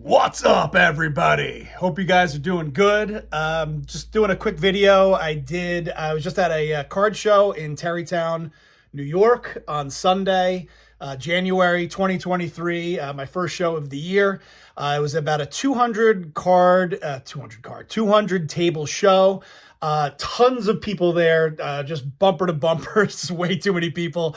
What's up, everybody? Hope you guys are doing good. Just doing a quick video. I was just at a card show in Tarrytown, New York on Sunday, January 2023, my first show of the year. It was about a 200 table show. Tons of people there, just bumper to bumper. Way too many people.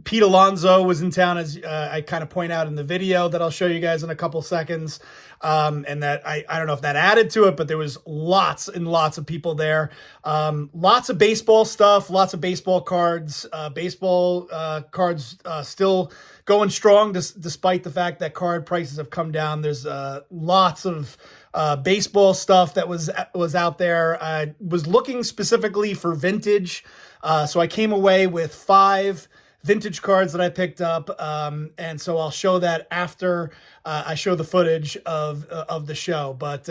Pete Alonso was in town, as I kind of point out in the video that I'll show you guys in a couple seconds. And that I don't know if that added to it, but there was lots and lots of people there. Lots of baseball stuff, lots of baseball cards, still going strong despite the fact that card prices have come down. There's lots of baseball stuff that was out there. I was looking specifically for vintage. So I came away with 5 vintage cards that I picked up. And so I'll show that after I show the footage of the show. But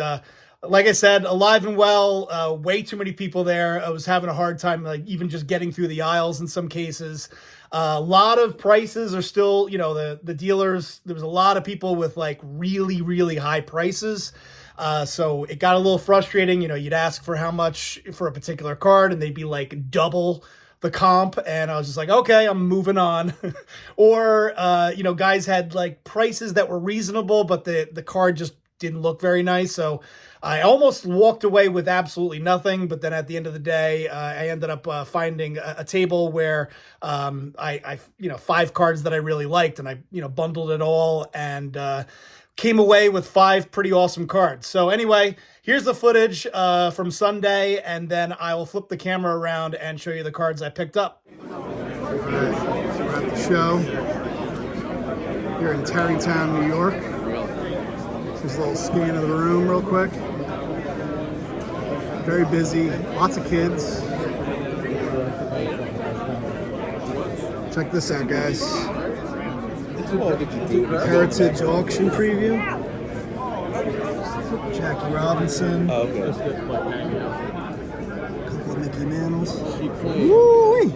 like I said, alive and well, way too many people there. I was having a hard time, like even just getting through the aisles in some cases. A lot of prices are still, the dealers, there was a lot of people with like really, really high prices. So it got a little frustrating. You'd ask for how much for a particular card and they'd be like double the comp. And I was just like, okay, I'm moving on. Or, guys had like prices that were reasonable, but the card just didn't look very nice. So I almost walked away with absolutely nothing. But then at the end of the day, I ended up finding a table where I 5 cards that I really liked, and I, bundled it all and came away with 5 pretty awesome cards. So anyway, here's the footage from Sunday, and then I will flip the camera around and show you the cards I picked up. All right, so we're at the show here in Tarrytown, New York. Just a little scan of the room real quick. Very busy, lots of kids. Check this out, guys. Heritage auction preview. Jackie Robinson. Oh, okay. A couple of Mickey Mantles. Woo-wee!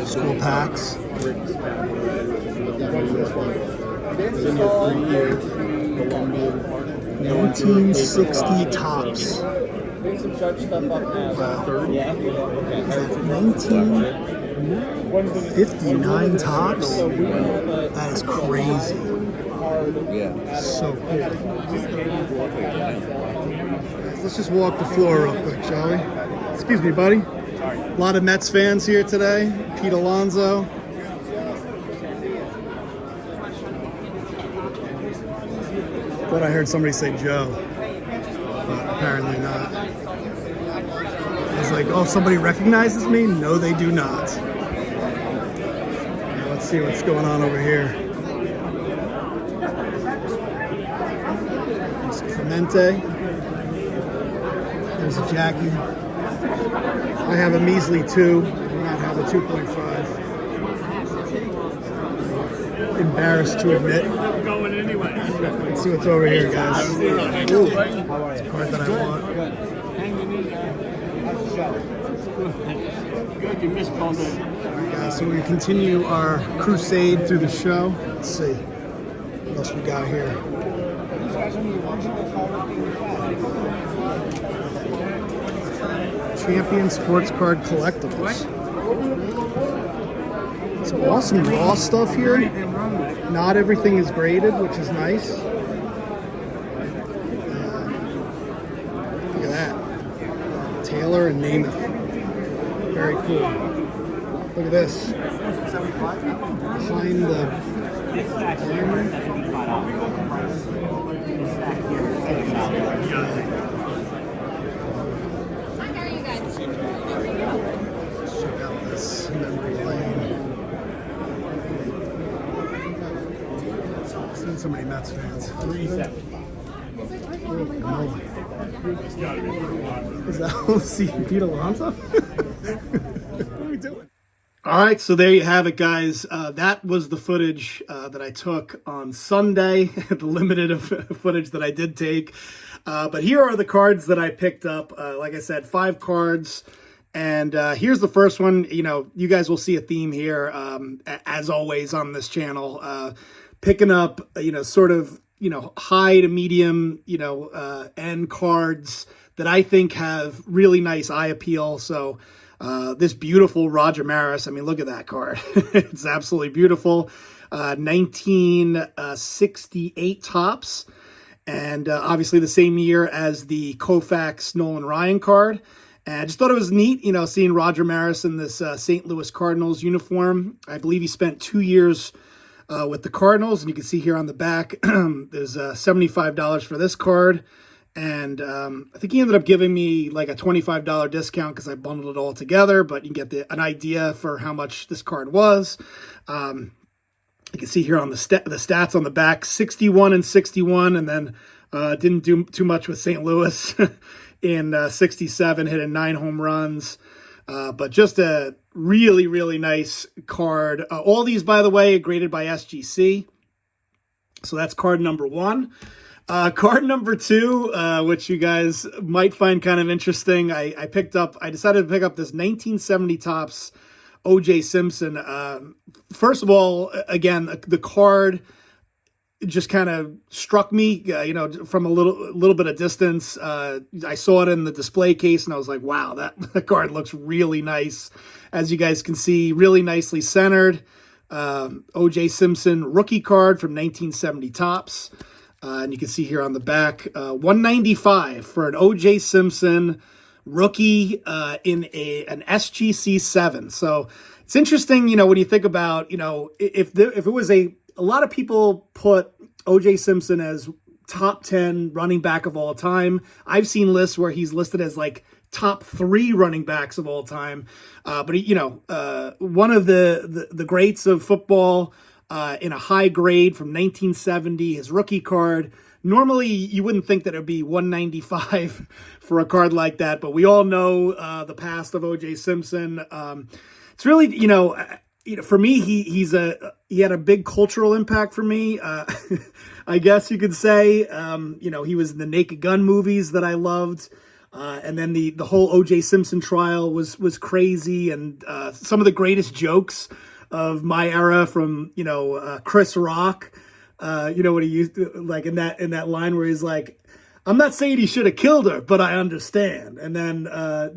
School packs. 1960 tops. Wow. Is that 1959 tops? That is crazy. Yeah. So cool. Let's just walk the floor real quick, shall we? Excuse me, buddy. A lot of Mets fans here today. Pete Alonso. Thought I heard somebody say Joe, but apparently not. I was like, oh, somebody recognizes me? No, they do not. Now let's see what's going on over here. There's Clemente. There's a Jackie. I have a measly 2. I do not have a 2.5. Embarrassed to admit. Let's see what's over here, guys. Ooh, it's a card that I want. Good, you missed all day. Alright, guys, so we continue our crusade through the show. Let's see what else we got here. Champion Sports Card Collectibles. Some awesome raw stuff here. Not everything is graded, which is nice. Look at that. Taylor and Namath. Very cool. Look at this. Behind the camera. Check out this memory lane. Seen so many Mets fans. Is that OC Pete Alonso? What are we doing? All right, so there you have it, guys. That was the footage that I took on Sunday, the limited of footage that I did take. But here are the cards that I picked up. Like I said, 5 cards. And here's the first one. You guys will see a theme here, as always on this channel. Picking up, sort of, high to medium, end cards that I think have really nice eye appeal. So this beautiful Roger Maris, I mean, look at that card. It's absolutely beautiful. 1968 tops. And obviously the same year as the Koufax Nolan Ryan card. And I just thought it was neat, seeing Roger Maris in this St. Louis Cardinals uniform. I believe he spent 2 years with the Cardinals. And you can see here on the back, there's $75 for this card. And I think he ended up giving me like a $25 discount because I bundled it all together. But you can get an idea for how much this card was. You can see here on the stats on the back, 61 and 61, and then didn't do too much with St. Louis in 67, hitting 9 home runs. But just a really, really nice card. All these, by the way, are graded by SGC. So that's card number 1. Card number 2, which you guys might find kind of interesting. I decided to pick up this 1970 tops O.J. Simpson. First of all, again, the card just kind of struck me, from a little bit of distance. I saw it in the display case, and I was like, wow, that card looks really nice. As you guys can see, really nicely centered. O.J. Simpson rookie card from 1970 tops. And you can see here on the back, $195 for an O.J. Simpson rookie in an SGC 7. So it's interesting, when you think about, if it was a lot of people put O.J. Simpson as top 10 running back of all time. I've seen lists where he's listed as like top 3 running backs of all time. But one of the greats of football in a high grade from 1970, his rookie card. Normally, you wouldn't think that it would be $195 for a card like that, but we all know the past of O.J. Simpson. It's really, for me, he had a big cultural impact for me. I guess you could say. He was in the Naked Gun movies that I loved, and then the whole O.J. Simpson trial was crazy, and some of the greatest jokes of my era from Chris Rock. What he used to, like in that line where he's like, I'm not saying he should have killed her, but I understand. And then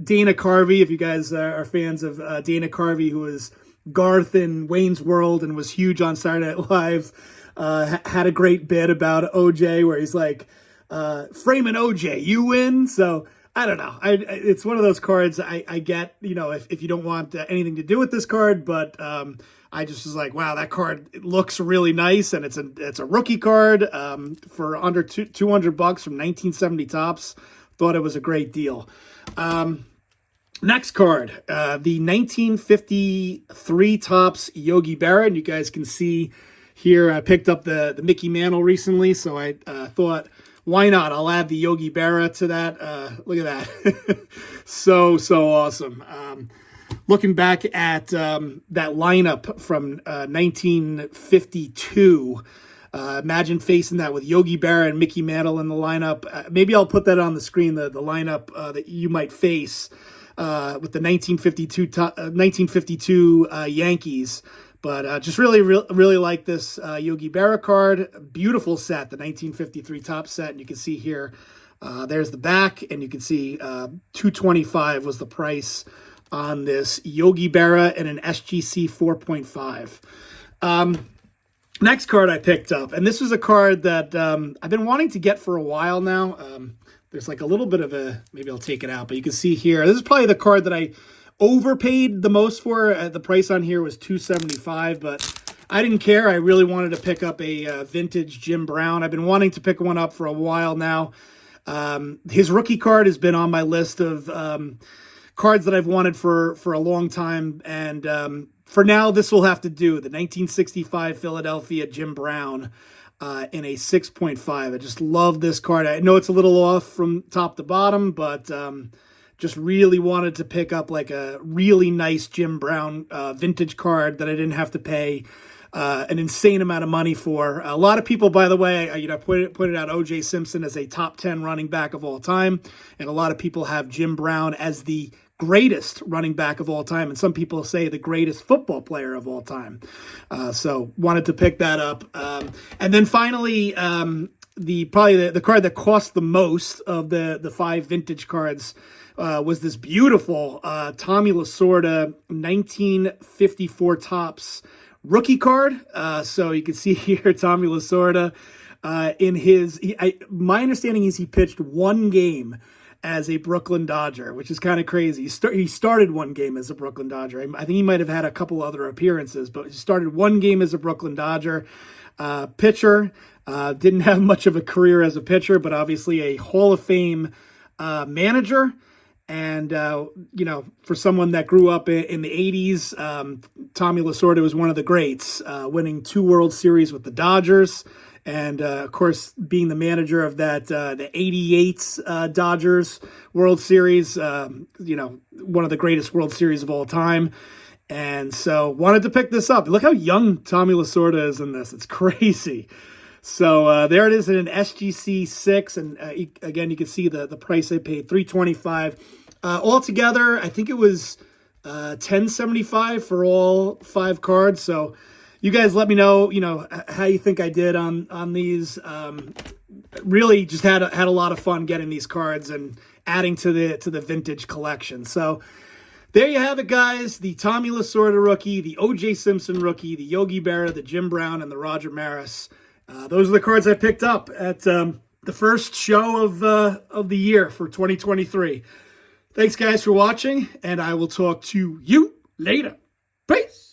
Dana Carvey, if you guys are fans of Dana Carvey, who was Garth in Wayne's World and was huge on Saturday Night Live, had a great bit about OJ where he's like, framing OJ, you win. So I don't know. It's one of those cards I get, if you don't want anything to do with this card, but I just was like, wow, that card looks really nice, and it's a rookie card for under $200 from 1970 tops. Thought it was a great deal. Next card, the 1953 tops Yogi Berra, and you guys can see here I picked up the Mickey Mantle recently, so I thought, why not? I'll add the Yogi Berra to that. Look at that. So awesome. Looking back at that lineup from 1952, imagine facing that with Yogi Berra and Mickey Mantle in the lineup. Maybe I'll put that on the screen, the lineup that you might face with the 1952 Yankees. But just really like this Yogi Berra card. Beautiful set, the 1953 top set. And you can see here, there's the back, and you can see $225 was the price on this Yogi Berra and an SGC 4.5. Next card I picked up, and this was a card that I've been wanting to get for a while now. There's like a little bit of maybe I'll take it out, but you can see here, this is probably the card that I overpaid the most for. The price on here was $275, but I didn't care. I really wanted to pick up a vintage Jim Brown. I've been wanting to pick one up for a while now. His rookie card has been on my list of cards that I've wanted for a long time, and for now this will have to do. The 1965 Philadelphia Jim Brown in a 6.5. I just love this card. I know it's a little off from top to bottom, but just really wanted to pick up like a really nice Jim Brown vintage card that I didn't have to pay an insane amount of money for. A lot of people, by the way, pointed out O.J. Simpson as a top 10 running back of all time, and a lot of people have Jim Brown as the greatest running back of all time, and some people say the greatest football player of all time. So wanted to pick that up. And then finally, the card that cost the most of the 5 vintage cards was this beautiful Tommy Lasorda 1954 Topps rookie card. So you can see here Tommy Lasorda my understanding is he pitched 1 game as a Brooklyn Dodger, which is kind of crazy. He started 1 game as a Brooklyn Dodger. I think he might have had a couple other appearances, but he started 1 game as a Brooklyn Dodger. Pitcher, didn't have much of a career as a pitcher, but obviously a Hall of Fame manager. And, for someone that grew up in the 80s, Tommy Lasorda was one of the greats, winning 2 World Series with the Dodgers. And, of course, being the manager of the 88 Dodgers World Series, one of the greatest World Series of all time. And so wanted to pick this up. Look how young Tommy Lasorda is in this. It's crazy. So there it is in an SGC 6. And again, you can see the price I paid, $325. Altogether, I think it was $10.75 for all 5 cards. So you guys let me know, how you think I did on these. Really just had a lot of fun getting these cards and adding to the vintage collection. So there you have it, guys. The Tommy Lasorda rookie, the O.J. Simpson rookie, the Yogi Berra, the Jim Brown, and the Roger Maris. Those are the cards I picked up at the first show of the year for 2023. Thanks, guys, for watching, and I will talk to you later. Peace.